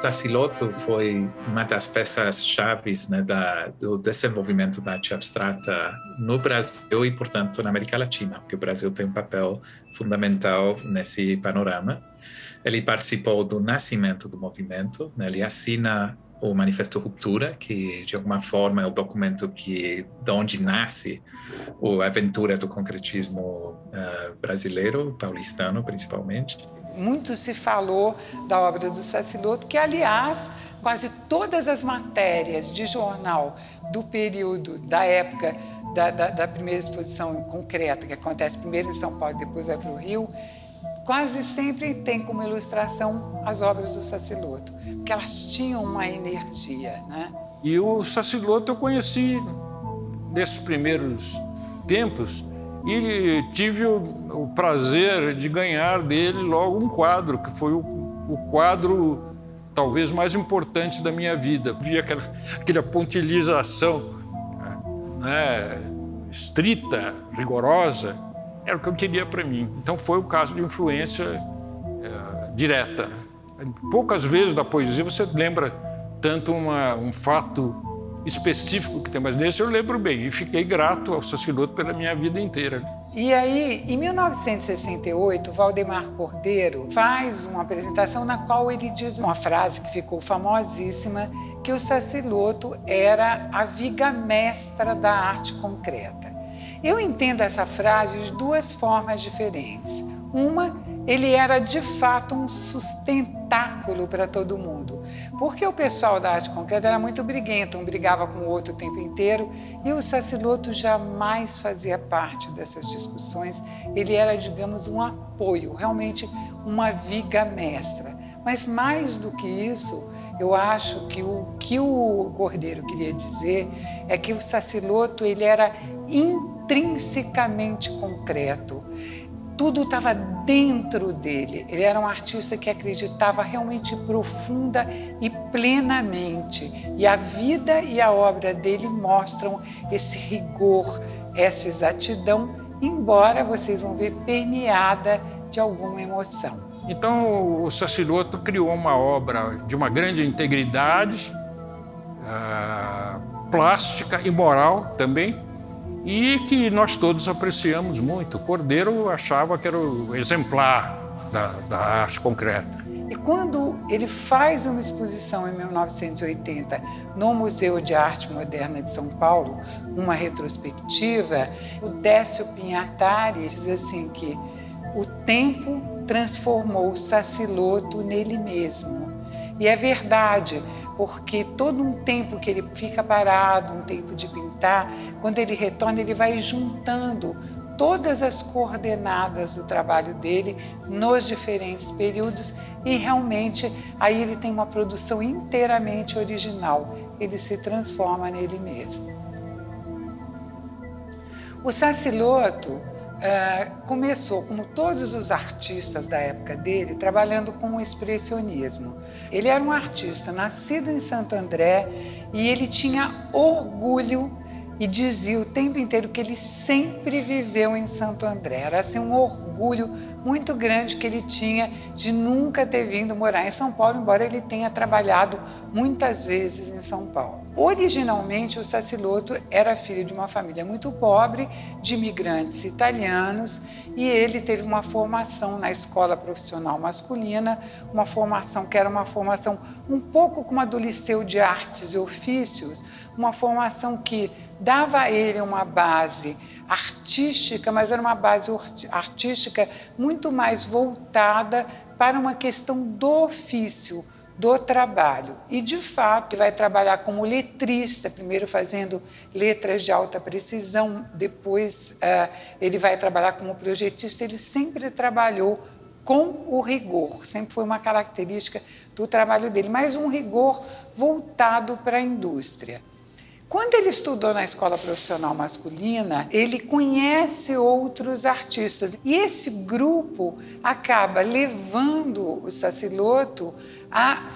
Sassiloto foi uma das peças-chaves, né, do desenvolvimento da arte abstrata no Brasil e, portanto, na América Latina, porque o Brasil tem um papel fundamental nesse panorama. Ele participou do nascimento do movimento, né, ele assina o Manifesto Ruptura, que, de alguma forma, é o documento de onde nasce a aventura do concretismo brasileiro, paulistano, principalmente. Muito se falou da obra do Sassiloto, que, aliás, quase todas as matérias de jornal do período, da época da primeira exposição concreta, que acontece primeiro em São Paulo e depois vai para o Rio, quase sempre tem como ilustração as obras do Sassiloto, porque elas tinham uma energia, né? E o Sassiloto eu conheci nesses primeiros tempos, e tive o prazer de ganhar dele logo um quadro, que foi o quadro talvez mais importante da minha vida. Vi aquela pontilização, né, estrita, rigorosa, era o que eu queria para mim. Então foi um caso de influência direta. Poucas vezes da poesia você lembra tanto um fato específico que tem, mas nesse eu lembro bem, e fiquei grato ao Sassiloto pela minha vida inteira. E aí, em 1968, Valdemar Cordeiro faz uma apresentação na qual ele diz uma frase que ficou famosíssima, que o Sassiloto era a viga mestra da arte concreta. Eu entendo essa frase de duas formas diferentes. Uma, ele era de fato um sustentáculo para todo mundo, porque o pessoal da arte concreta era muito briguento, um brigava com o outro o tempo inteiro, e o Sassiloto jamais fazia parte dessas discussões. Ele era, digamos, um apoio, realmente uma viga mestra. Mas mais do que isso, eu acho que o Cordeiro queria dizer é que o Sassiloto ele era intrinsecamente concreto. Tudo estava dentro dele. Ele era um artista que acreditava realmente profunda e plenamente. E a vida e a obra dele mostram esse rigor, essa exatidão, embora vocês vão ver permeada de alguma emoção. Então, o Sassiloto criou uma obra de uma grande integridade, plástica e moral também, e que nós todos apreciamos muito. O Cordeiro achava que era o exemplar da arte concreta. E quando ele faz uma exposição em 1980 no Museu de Arte Moderna de São Paulo, uma retrospectiva, o Décio Pinhatari diz assim que o tempo transformou o Sassiloto nele mesmo. E é verdade, porque todo um tempo que ele fica parado, um tempo de pintar, quando ele retorna, ele vai juntando todas as coordenadas do trabalho dele nos diferentes períodos e realmente aí ele tem uma produção inteiramente original, ele se transforma nele mesmo. O Sassiloto começou, como todos os artistas da época dele, trabalhando com o expressionismo. Ele era um artista nascido em Santo André e ele tinha orgulho e dizia o tempo inteiro que ele sempre viveu em Santo André. Era assim, um orgulho muito grande que ele tinha de nunca ter vindo morar em São Paulo, embora ele tenha trabalhado muitas vezes em São Paulo. Originalmente, o Sassiloto era filho de uma família muito pobre, de imigrantes italianos, e ele teve uma formação na escola profissional masculina, uma formação que era uma formação um pouco como a do Liceu de Artes e Ofícios, uma formação que dava a ele uma base artística, mas era uma base artística muito mais voltada para uma questão do ofício, do trabalho. E, de fato, vai trabalhar como letrista, primeiro fazendo letras de alta precisão, depois ele vai trabalhar como projetista. Ele sempre trabalhou com o rigor, sempre foi uma característica do trabalho dele, mas um rigor voltado para a indústria. Quando ele estudou na escola profissional masculina, ele conhece outros artistas e esse grupo acaba levando o Sassiloto a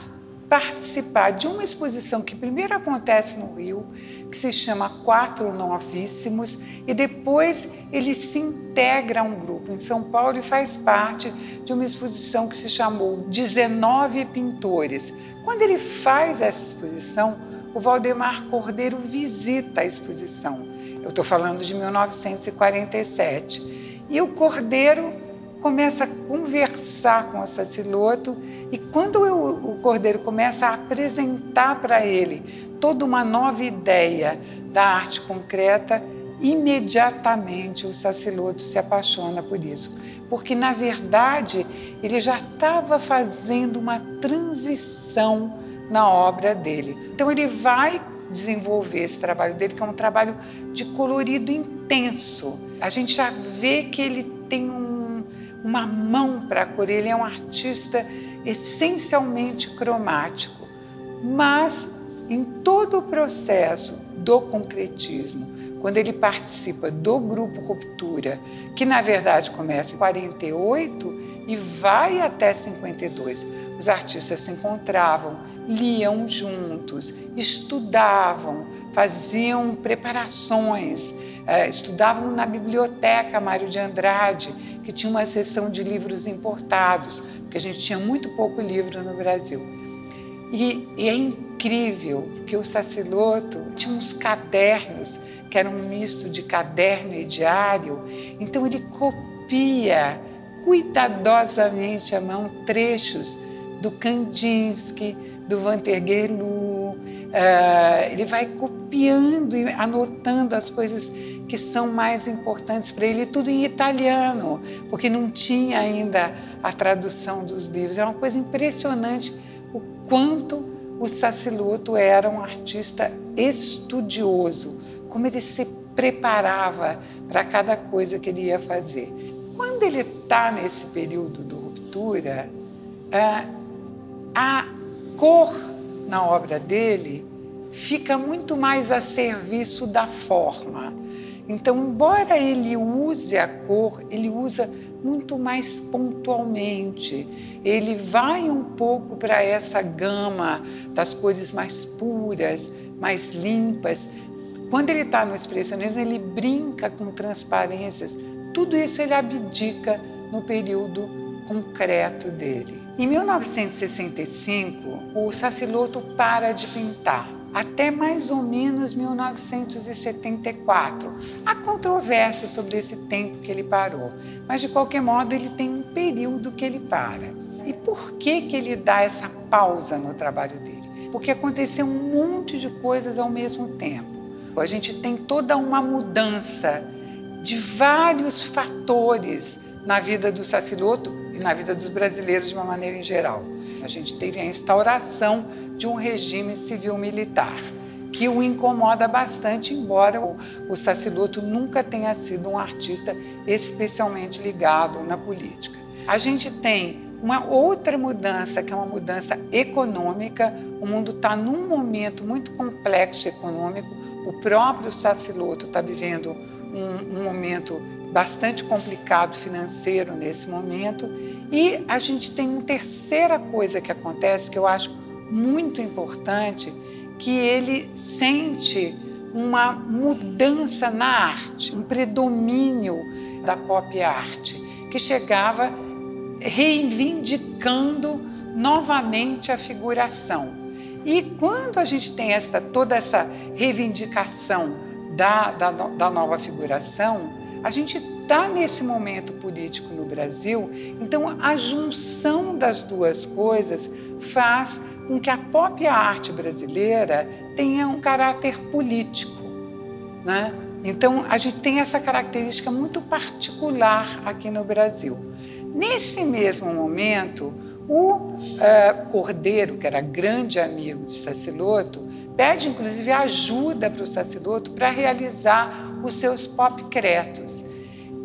participar de uma exposição que primeiro acontece no Rio, que se chama Quatro Novíssimos, e depois ele se integra a um grupo em São Paulo e faz parte de uma exposição que se chamou 19 Pintores. Quando ele faz essa exposição, o Valdemar Cordeiro visita a exposição. Eu estou falando de 1947. E o Cordeiro começa a conversar com o Sassilotto, e quando o Cordeiro começa a apresentar para ele toda uma nova ideia da arte concreta, imediatamente o Sassilotto se apaixona por isso, porque na verdade ele já estava fazendo uma transição na obra dele. Então ele vai desenvolver esse trabalho dele, que é um trabalho de colorido intenso. A gente já vê que ele tem uma mão para a cor, ele é um artista essencialmente cromático, mas em todo o processo do concretismo, quando ele participa do grupo Ruptura, que na verdade começa em 48 e vai até 52, os artistas se encontravam, liam juntos, estudavam, faziam preparações, estudavam na biblioteca Mário de Andrade, que tinha uma seção de livros importados, porque a gente tinha muito pouco livro no Brasil. E é incrível que o Sassilotto tinha uns cadernos, que eram um misto de caderno e diário, então ele copia cuidadosamente à mão trechos do Kandinsky, do Vantergerlu, ele vai copiando e anotando as coisas que são mais importantes para ele, tudo em italiano, porque não tinha ainda a tradução dos livros. É uma coisa impressionante o quanto o Sassilotto era um artista estudioso, como ele se preparava para cada coisa que ele ia fazer. Quando ele está nesse período do Ruptura, a cor na obra dele fica muito mais a serviço da forma. Então, embora ele use a cor, ele usa muito mais pontualmente. Ele vai um pouco para essa gama das cores mais puras, mais limpas. Quando ele está no expressionismo, ele brinca com transparências. Tudo isso ele abdica no período concreto dele. Em 1965, o Sassilotto para de pintar, até mais ou menos 1974. Há controvérsia sobre esse tempo que ele parou, mas de qualquer modo ele tem um período que ele para. E por que ele dá essa pausa no trabalho dele? Porque aconteceu um monte de coisas ao mesmo tempo. A gente tem toda uma mudança de vários fatores na vida do Sassilotto e na vida dos brasileiros de uma maneira em geral. A gente teve a instauração de um regime civil-militar, que o incomoda bastante, embora o Sassilotto nunca tenha sido um artista especialmente ligado na política. A gente tem uma outra mudança, que é uma mudança econômica. O mundo está num momento muito complexo econômico. O próprio Sassilotto está vivendo um momento bastante complicado financeiro nesse momento. E a gente tem uma terceira coisa que acontece, que eu acho muito importante, que ele sente uma mudança na arte, um predomínio da pop art, que chegava reivindicando novamente a figuração. E quando a gente tem toda essa reivindicação da nova figuração, a gente está nesse momento político no Brasil, então a junção das duas coisas faz com que a pop art brasileira tenha um caráter político, né? Então a gente tem essa característica muito particular aqui no Brasil. Nesse mesmo momento, o Cordeiro, que era grande amigo de Sassilotto, pede inclusive ajuda para o Sassilotto para realizar os seus pop-cretos.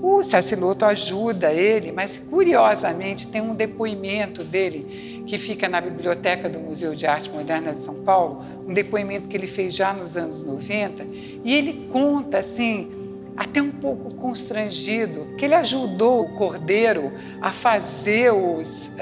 O Sassilotto ajuda ele, mas curiosamente tem um depoimento dele que fica na biblioteca do Museu de Arte Moderna de São Paulo, um depoimento que ele fez já nos anos 90, e ele conta assim, até um pouco constrangido, que ele ajudou o Cordeiro a fazer os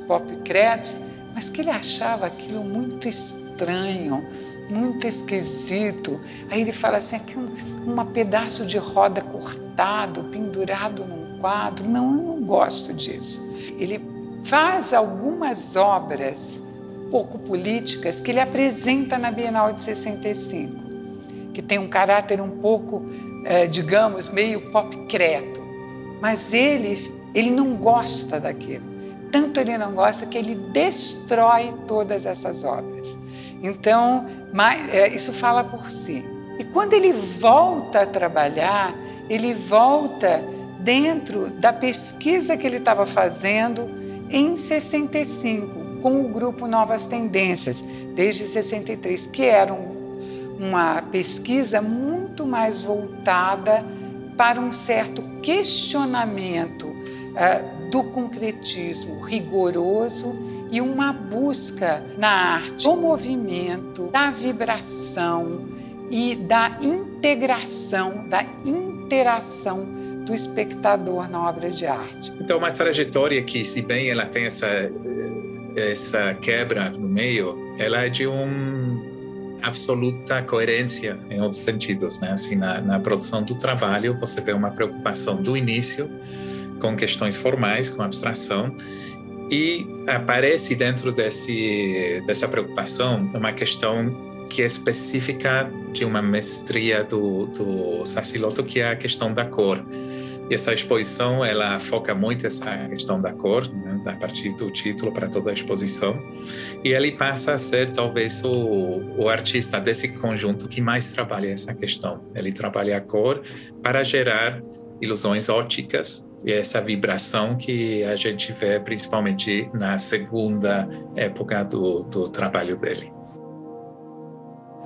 pop-cretos, mas que ele achava aquilo muito estranho, muito esquisito. Aí ele fala assim, aqui um pedaço de roda cortado, pendurado num quadro. Não, eu não gosto disso. Ele faz algumas obras pouco políticas que ele apresenta na Bienal de 65, que tem um caráter um pouco, digamos, meio pop-creto. Mas ele não gosta daquilo. Tanto ele não gosta que ele destrói todas essas obras. Então, isso fala por si. E quando ele volta a trabalhar, ele volta dentro da pesquisa que ele estava fazendo em 65, com o grupo Novas Tendências, desde 63, que era uma pesquisa muito mais voltada para um certo questionamento do concretismo rigoroso e uma busca na arte do movimento, da vibração e da integração, da interação do espectador na obra de arte. Então, uma trajetória que, se bem ela tem essa quebra no meio, ela é de absoluta coerência em outros sentidos, né? Assim, na produção do trabalho, você vê uma preocupação do início com questões formais, com abstração, e aparece dentro dessa preocupação uma questão que é específica de uma mestria do Sassilotto, que é a questão da cor. E essa exposição, ela foca muito essa questão da cor, né, a partir do título para toda a exposição. E ele passa a ser, talvez, o artista desse conjunto que mais trabalha essa questão. Ele trabalha a cor para gerar ilusões ópticas e essa vibração que a gente vê principalmente na segunda época do trabalho dele.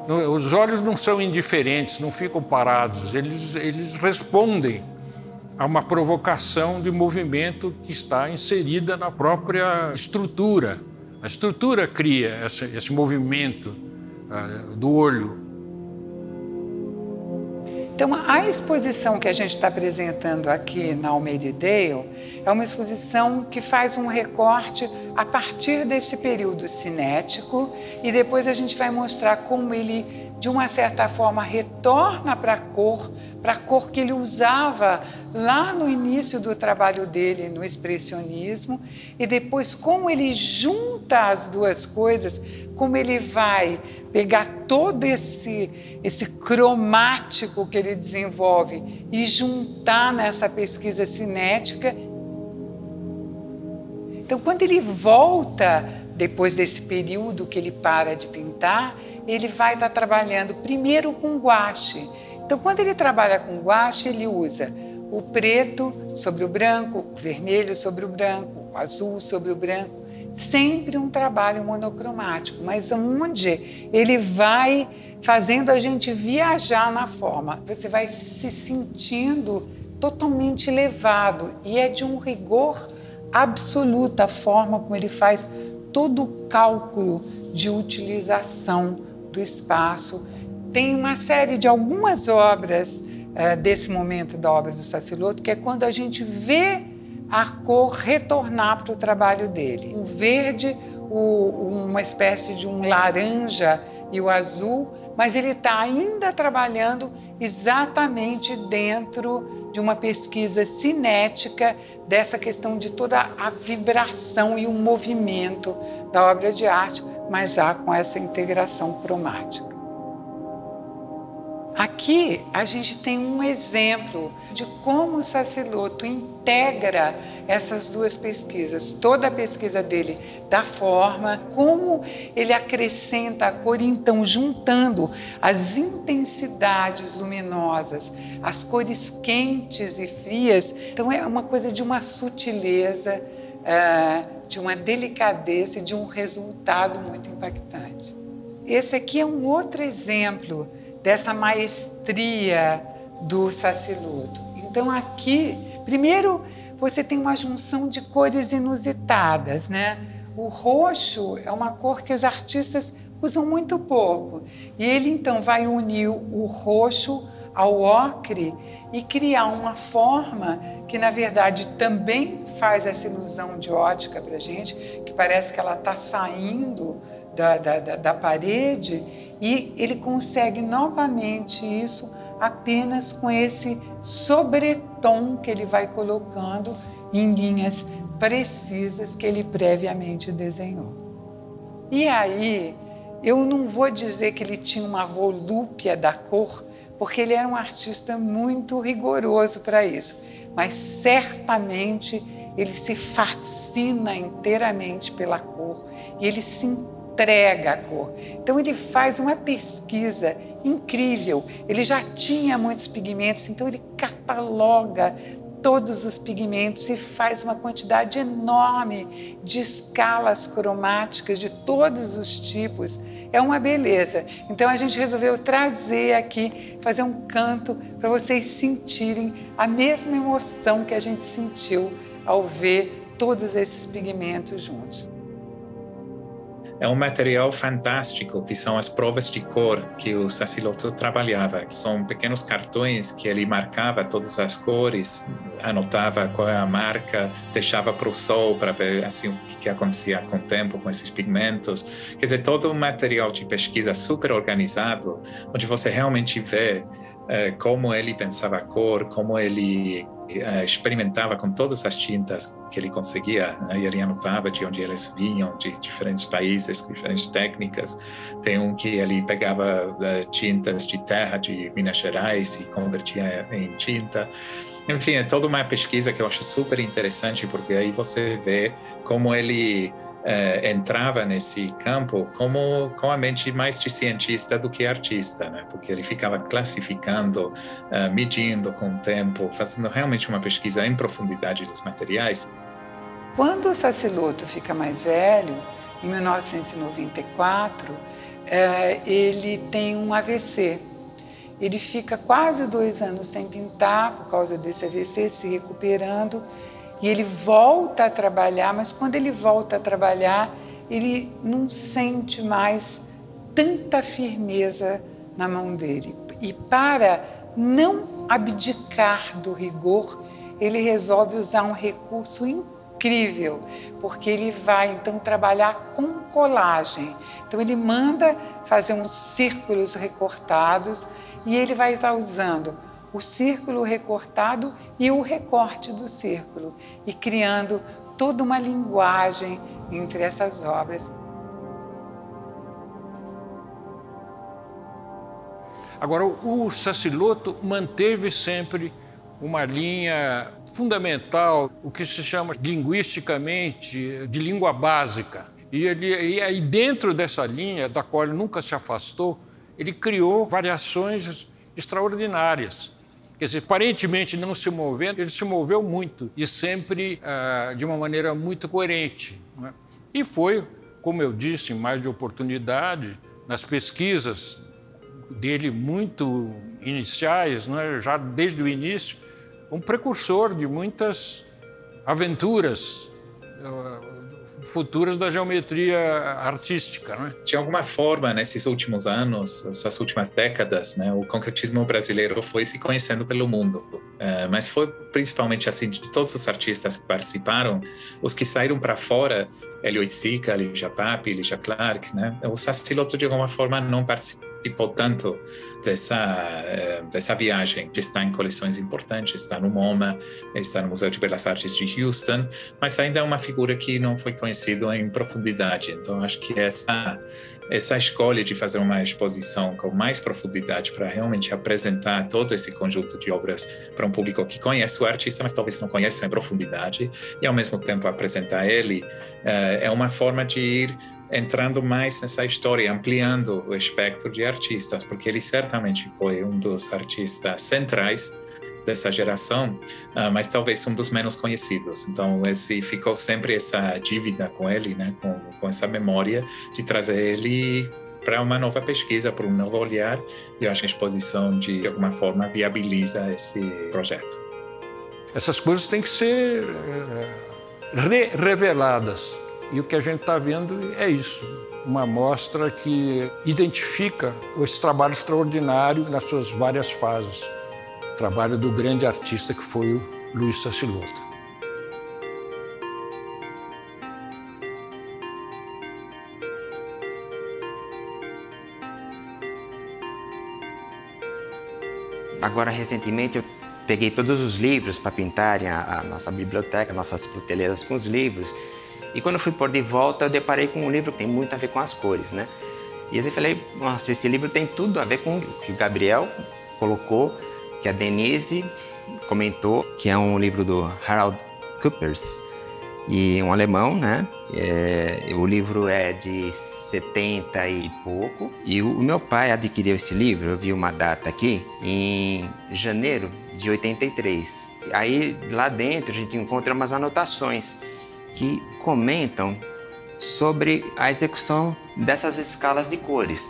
Os olhos não são indiferentes, não ficam parados, eles respondem a uma provocação de movimento que está inserida na própria estrutura. A estrutura cria esse movimento do olho. Então, a exposição que a gente está apresentando aqui na Almeida Dale é uma exposição que faz um recorte a partir desse período cinético e depois a gente vai mostrar como ele, de uma certa forma, retorna para a cor que ele usava lá no início do trabalho dele no expressionismo e depois como ele junta as duas coisas, como ele vai pegar todo esse cromático que ele desenvolve e juntar nessa pesquisa cinética. Então, quando ele volta, depois desse período que ele para de pintar, ele vai estar trabalhando primeiro com guache. Então, quando ele trabalha com guache, ele usa o preto sobre o branco, o vermelho sobre o branco, o azul sobre o branco, sempre um trabalho monocromático, mas onde ele vai fazendo a gente viajar na forma. Você vai se sentindo totalmente levado e é de um rigor absoluto a forma como ele faz todo o cálculo de utilização do espaço. Tem uma série de algumas obras desse momento da obra do Sassilotto, que é quando a gente vê a cor retornar para o trabalho dele. O verde, uma espécie de um laranja e o azul, mas ele está ainda trabalhando exatamente dentro de uma pesquisa cinética dessa questão de toda a vibração e o movimento da obra de arte, mas já com essa integração cromática. Aqui a gente tem um exemplo de como o Sassilotto integra essas duas pesquisas, toda a pesquisa dele da forma, como ele acrescenta a cor, então juntando as intensidades luminosas, as cores quentes e frias. Então é uma coisa de uma sutileza, de uma delicadeza e de um resultado muito impactante. Esse aqui é um outro exemplo dessa maestria do Sassilotto. Então aqui, primeiro, você tem uma junção de cores inusitadas, né? O roxo é uma cor que os artistas usam muito pouco. E ele, então, vai unir o roxo ao ocre e criar uma forma que, na verdade, também faz essa ilusão de ótica para a gente, que parece que ela está saindo da parede, e ele consegue novamente isso apenas com esse sobretom que ele vai colocando em linhas precisas que ele previamente desenhou. E aí, eu não vou dizer que ele tinha uma volúpia da cor, porque ele era um artista muito rigoroso para isso, mas certamente ele se fascina inteiramente pela cor e ele se entrega à cor. Então ele faz uma pesquisa incrível, ele já tinha muitos pigmentos, então ele cataloga todos os pigmentos e faz uma quantidade enorme de escalas cromáticas de todos os tipos. É uma beleza. Então a gente resolveu trazer aqui, fazer um canto para vocês sentirem a mesma emoção que a gente sentiu ao ver todos esses pigmentos juntos. É um material fantástico, que são as provas de cor que o Sassilotto trabalhava. São pequenos cartões que ele marcava todas as cores, anotava qual é a marca, deixava para o sol para ver assim, o que acontecia com o tempo com esses pigmentos. Quer dizer, todo um material de pesquisa super organizado, onde você realmente vê como ele pensava a cor, como ele experimentava com todas as tintas que ele conseguia, né? E ele anotava de onde eles vinham, de diferentes países, diferentes técnicas. Tem um que ele pegava tintas de terra de Minas Gerais e convertia em tinta. Enfim, é toda uma pesquisa que eu acho super interessante, porque aí você vê como ele entrava nesse campo com a mente mais de cientista do que artista, né? Porque ele ficava classificando, medindo com o tempo, fazendo realmente uma pesquisa em profundidade dos materiais. Quando o Sassilotto fica mais velho, em 1994, ele tem um AVC. Ele fica quase 2 anos sem pintar por causa desse AVC, se recuperando. E ele volta a trabalhar, mas quando ele volta a trabalhar, ele não sente mais tanta firmeza na mão dele. E para não abdicar do rigor, ele resolve usar um recurso incrível, porque ele vai então trabalhar com colagem. Então ele manda fazer uns círculos recortados e ele vai estar usando o círculo recortado e o recorte do círculo, e criando toda uma linguagem entre essas obras. Agora, o Sassilotto manteve sempre uma linha fundamental, o que se chama linguisticamente de língua básica. E aí dentro dessa linha, da qual ele nunca se afastou, ele criou variações extraordinárias. Quer dizer, aparentemente não se movendo, ele se moveu muito e sempre de uma maneira muito coerente, né? E foi, como eu disse, em mais de oportunidade, nas pesquisas dele muito iniciais, né, já desde o início, um precursor de muitas aventuras futuras da geometria artística, né? De alguma forma, nesses últimos anos, essas últimas décadas, né, o concretismo brasileiro foi se conhecendo pelo mundo. Mas foi principalmente assim, de todos os artistas que participaram, os que saíram para fora, Hélio Oiticica, Lígia Pape, Lígia Clark, né? O Sassilotto, de alguma forma, não participou tanto dessa viagem, de estar em coleções importantes, está no MoMA, está no Museu de Belas Artes de Houston, mas ainda é uma figura que não foi conhecida em profundidade. Então, acho que essa escolha de fazer uma exposição com mais profundidade para realmente apresentar todo esse conjunto de obras para um público que conhece o artista, mas talvez não conheça em profundidade, e ao mesmo tempo apresentar ele, é uma forma de ir entrando mais nessa história, ampliando o espectro de artistas, porque ele certamente foi um dos artistas centrais dessa geração, mas talvez um dos menos conhecidos. Então, ficou sempre essa dívida com ele, né? com essa memória de trazer ele para uma nova pesquisa, para um novo olhar, e eu acho que a exposição, de alguma forma, viabiliza esse projeto. Essas coisas têm que ser reveladas. E o que a gente está vendo é isso, uma mostra que identifica esse trabalho extraordinário nas suas várias fases. O trabalho do grande artista que foi o Luiz Tassiloto. Agora, recentemente, eu peguei todos os livros para pintarem a nossa biblioteca, nossas prateleiras com os livros. E quando eu fui pôr de volta, eu deparei com um livro que tem muito a ver com as cores, né? E eu falei, nossa, esse livro tem tudo a ver com o que o Gabriel colocou, que a Denise comentou, que é um livro do Harald Küppers, e um alemão, né? O livro é de 70 e pouco. E o meu pai adquiriu esse livro, eu vi uma data aqui, em janeiro de 83. Aí lá dentro a gente encontra umas anotações que comentam sobre a execução dessas escalas de cores.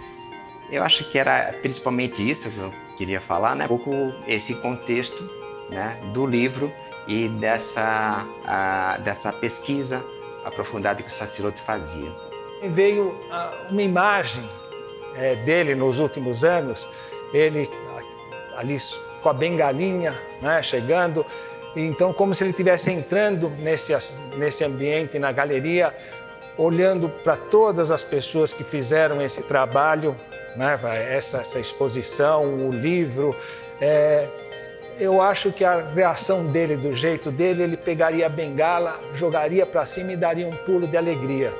Eu acho que era principalmente isso que eu queria falar, né? Um pouco esse contexto, né, do livro e dessa pesquisa aprofundada que o Tassiloto fazia. Veio uma imagem dele nos últimos anos, ele ali com a bengalinha, né, chegando, então como se ele estivesse entrando nesse ambiente, na galeria, olhando para todas as pessoas que fizeram esse trabalho, né, essa exposição, o livro. Eu acho que a reação dele, do jeito dele, ele pegaria a bengala, jogaria para cima e daria um pulo de alegria.